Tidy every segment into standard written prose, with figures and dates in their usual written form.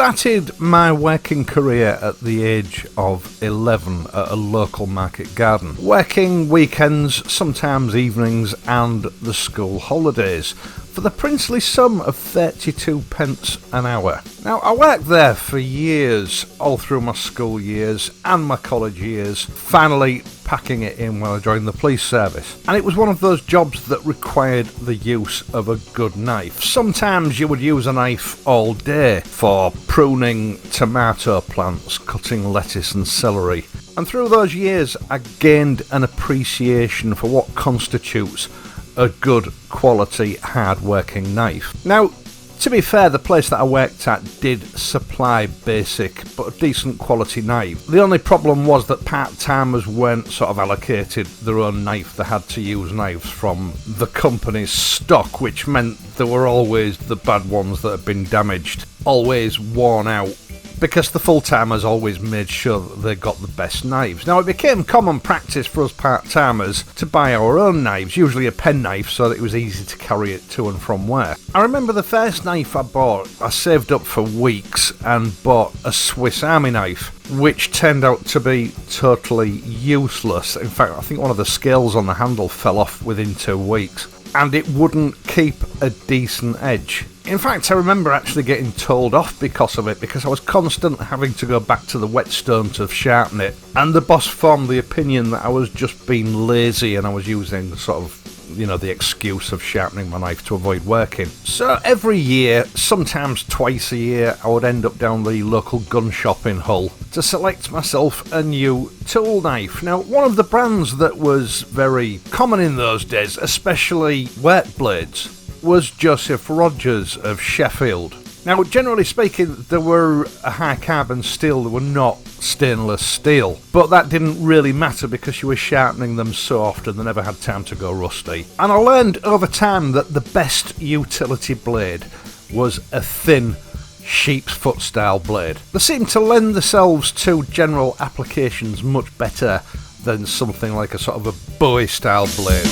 started my working career at the age of 11 at a local market garden, working weekends, sometimes evenings and the school holidays, for the princely sum of 32 pence an hour. Now, I worked there for years, all through my school years and my college years, finally packing it in when I joined the police service. And it was one of those jobs that required the use of a good knife. Sometimes you would use a knife all day for pruning tomato plants, cutting lettuce and celery. And through those years, I gained an appreciation for what constitutes a good quality hard working knife. Now, to be fair, the place that I worked at did supply basic but decent quality knife. The only problem was that part-timers weren't sort of allocated their own knife. They had to use knives from the company's stock, which meant there were always the bad ones that had been damaged, always worn out, because the full-timers always made sure that they got the best knives. Now, it became common practice for us part-timers to buy our own knives, usually a penknife, so that it was easy to carry it to and from work. I remember the first knife I bought, I saved up for weeks and bought a Swiss Army knife, which turned out to be totally useless. In fact, I think one of the scales on the handle fell off within 2 weeks, and it wouldn't keep a decent edge. In fact, I remember actually getting told off because of it, because I was constantly having to go back to the whetstone to sharpen it, and the boss formed the opinion that I was just being lazy and I was using sort of, the excuse of sharpening my knife to avoid working. So every year, sometimes twice a year, I would end up down the local gun shop in Hull to select myself a new tool knife. Now, one of the brands that was very common in those days, especially work blades, was Joseph Rogers of Sheffield. Now, generally speaking, they were a high carbon steel, they were not stainless steel, but that didn't really matter because you were sharpening them so often they never had time to go rusty. And I learned over time that the best utility blade was a thin sheep's foot style blade. They seem to lend themselves to general applications much better than something like a sort of a Bowie style blade.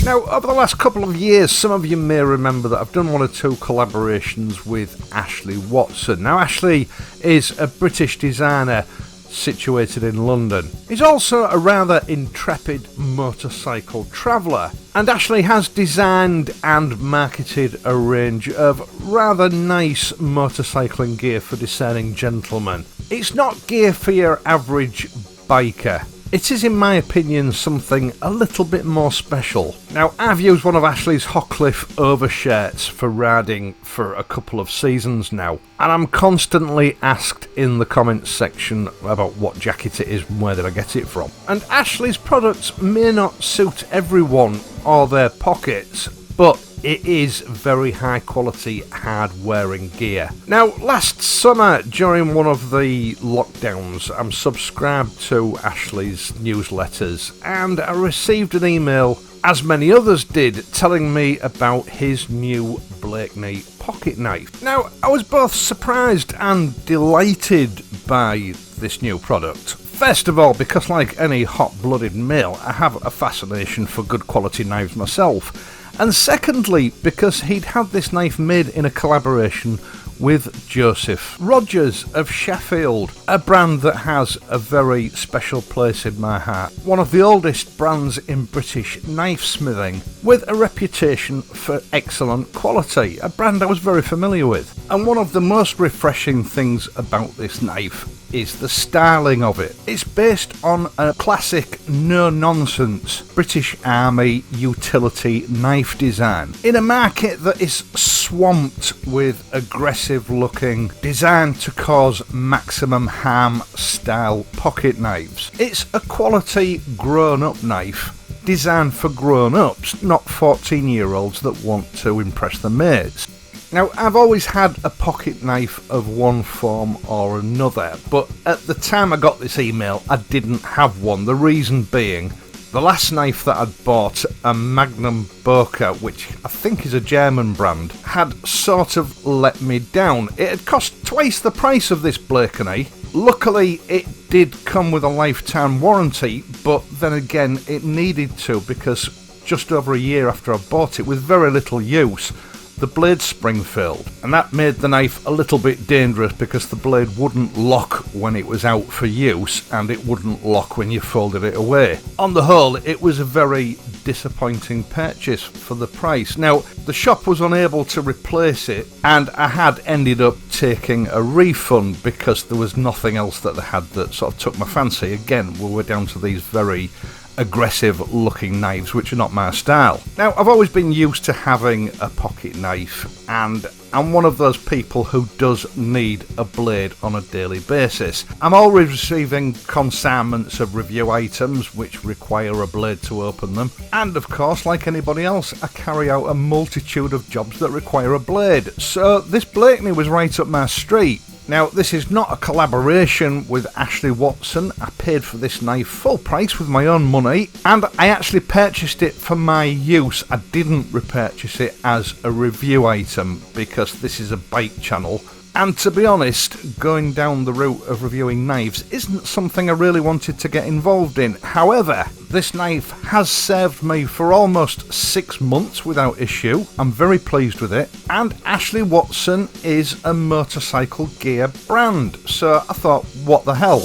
Now, over the last couple of years, some of you may remember that I've done 1 or 2 collaborations with Ashley Watson. Now, Ashley is a British designer situated in London. He's also a rather intrepid motorcycle traveller, and Ashley has designed and marketed a range of rather nice motorcycling gear for discerning gentlemen. It's not gear for your average biker. It is, in my opinion, something a little bit more special. Now, I've used one of Ashley's Hockcliffe overshirts for riding for a couple of seasons now, and I'm constantly asked in the comments section about what jacket it is and where did I get it from. And Ashley's products may not suit everyone or their pockets, but it is very high quality, hard wearing gear. Now, last summer during one of the lockdowns, I'm subscribed to Ashley's newsletters, and I received an email, as many others did, telling me about his new Blakeney pocket knife. Now, I was both surprised and delighted by this new product. First of all, because like any hot-blooded male, I have a fascination for good quality knives myself. And secondly, because he'd had this knife made in a collaboration with Joseph Rogers of Sheffield, a brand that has a very special place in my heart. One of the oldest brands in British knife smithing, with a reputation for excellent quality, a brand I was very familiar with. And one of the most refreshing things about this knife is the styling of it. It's based on a classic no-nonsense British Army utility knife design in a market that is swamped with aggressive looking, designed to cause maximum harm style pocket knives. It's a quality grown-up knife designed for grown-ups, not 14-year-olds that want to impress their mates. Now, I've always had a pocket knife of one form or another, but at the time I got this email, I didn't have one. The reason being, the last knife that I'd bought, a Magnum Boker, which I think is a German brand, had sort of let me down. It had cost twice the price of this Blakeney. Luckily, it did come with a lifetime warranty, but then again, it needed to, because just over a year after I bought it, with very little use, the blade spring failed, and that made the knife a little bit dangerous because the blade wouldn't lock when it was out for use and it wouldn't lock when you folded it away. On the whole, it was a very disappointing purchase for the price. Now, the shop was unable to replace it, and I had ended up taking a refund because there was nothing else that they had that sort of took my fancy. Again, we were down to these very aggressive looking knives, which are not my style. Now, I've always been used to having a pocket knife, and I'm one of those people who does need a blade on a daily basis. I'm always receiving consignments of review items which require a blade to open them, and of course, like anybody else, I carry out a multitude of jobs that require a blade, so this Blakeney was right up my street. Now, this is not a collaboration with Ashley Watson. I paid for this knife full price with my own money, and I actually purchased it for my use. I didn't repurchase it as a review item because this is a bike channel. And to be honest, going down the route of reviewing knives isn't something I really wanted to get involved in. However, this knife has served me for almost 6 months without issue. I'm very pleased with it. And Ashley Watson is a motorcycle gear brand, so I thought, what the hell?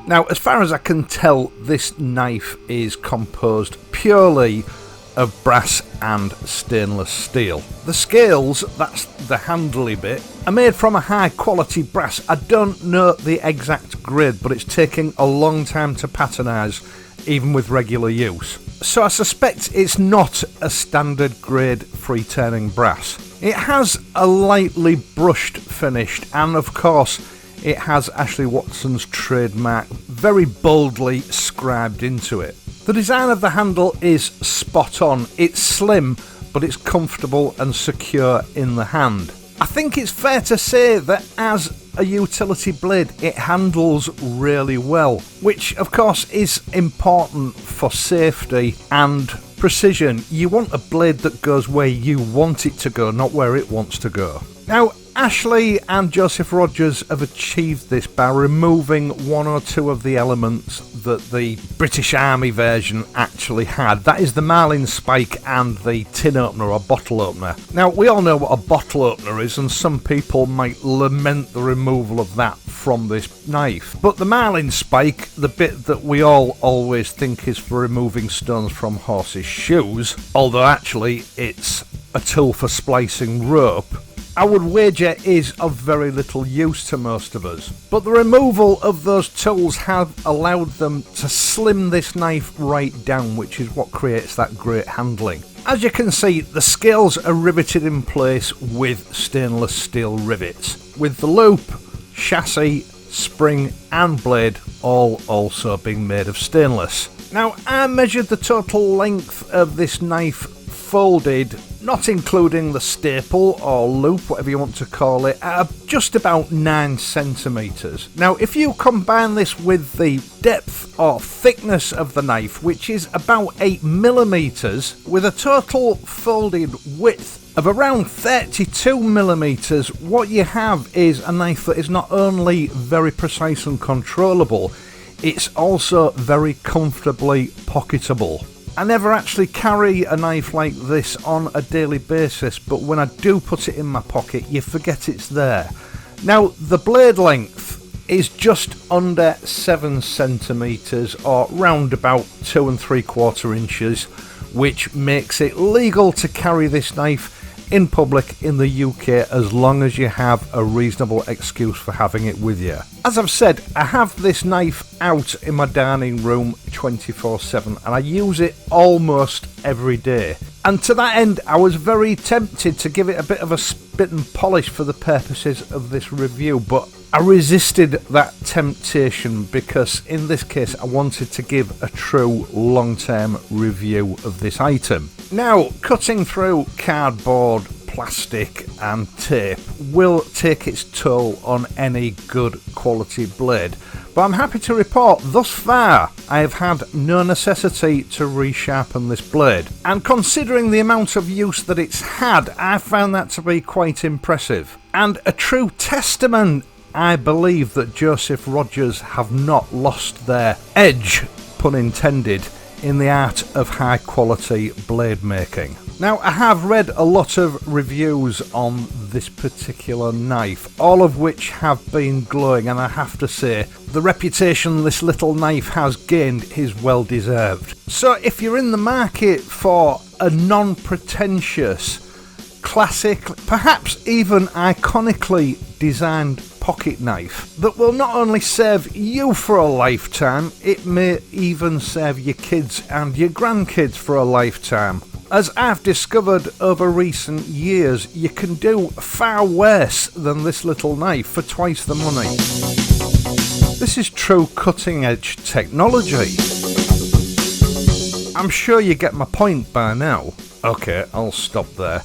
Now, as far as I can tell, this knife is composed purely of brass and stainless steel. The scales, that's the handly bit, are made from a high quality brass. I don't know the exact grade, but it's taking a long time to patternise, even with regular use. So I suspect it's not a standard grade free turning brass. It has a lightly brushed finish, and of course it has Ashley Watson's trademark very boldly scribed into it. The design of the handle is spot on. It's slim, but it's comfortable and secure in the hand. I think it's fair to say that as a utility blade, it handles really well, which of course is important for safety and precision. You want a blade that goes where you want it to go, not where it wants to go. Now, Ashley and Joseph Rogers have achieved this by removing one or two of the elements that the British Army version actually had. That is the marlin spike and the tin opener or bottle opener. Now, we all know what a bottle opener is, and some people might lament the removal of that from this knife. But the marlin spike, the bit that we all always think is for removing stones from horses' shoes, although actually it's a tool for splicing rope, I would wager is of very little use to most of us. But the removal of those tools have allowed them to slim this knife right down, which is what creates that great handling. As you can see, the scales are riveted in place with stainless steel rivets, with the loop, chassis, spring and blade all also being made of stainless. Now, I measured the total length of this knife folded, not including the staple or loop, whatever you want to call it, at just about 9 centimeters. Now, if you combine this with the depth or thickness of the knife, which is about 8 millimeters, with a total folded width of around 32 millimeters, what you have is a knife that is not only very precise and controllable, it's also very comfortably pocketable. I never actually carry a knife like this on a daily basis, but when I do put it in my pocket, you forget it's there. Now, the blade length is just under 7 centimeters, or round about 2 3/4 inches, which makes it legal to carry this knife in public in the UK as long as you have a reasonable excuse for having it with you. As I've said, I have this knife out in my dining room 24/7 and I use it almost every day. And to that end, I was very tempted to give it a bit of a spit and polish for the purposes of this review, but I resisted that temptation because in this case I wanted to give a true long-term review of this item. Now, cutting through cardboard, plastic and tape will take its toll on any good quality blade, but I'm happy to report thus far I have had no necessity to resharpen this blade, and considering the amount of use that it's had, I found that to be quite impressive and a true testament, I believe, that Joseph Rogers have not lost their edge, pun intended, in the art of high quality blade making. Now, I have read a lot of reviews on this particular knife, all of which have been glowing, and I have to say, the reputation this little knife has gained is well deserved. So if you're in the market for a non-pretentious, classic, perhaps even iconically designed pocket knife that will not only serve you for a lifetime, it may even serve your kids and your grandkids for a lifetime. As I've discovered over recent years, you can do far worse than this little knife for twice the money. This is true cutting edge technology. I'm sure you get my point by now. Okay, I'll stop there.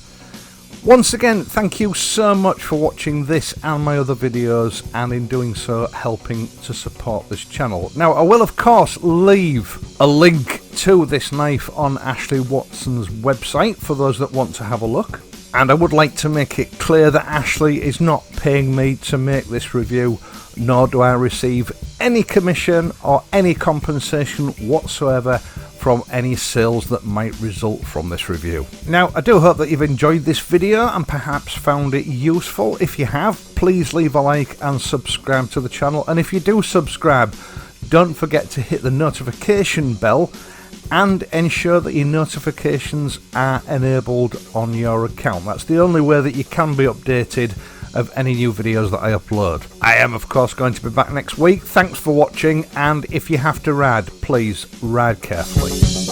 Once again, thank you so much for watching this and my other videos, and in doing so helping to support this channel. Now, I will of course leave a link to this knife on Ashley Watson's website for those that want to have a look. And I would like to make it clear that Ashley is not paying me to make this review, nor do I receive any commission or any compensation whatsoever from any sales that might result from this review. Now, I do hope that you've enjoyed this video and perhaps found it useful. If you have, please leave a like and subscribe to the channel. And if you do subscribe, don't forget to hit the notification bell and ensure that your notifications are enabled on your account. That's the only way that you can be updated of any new videos that I upload. I am of course going to be back next week. Thanks for watching, and if you have to ride, please ride carefully.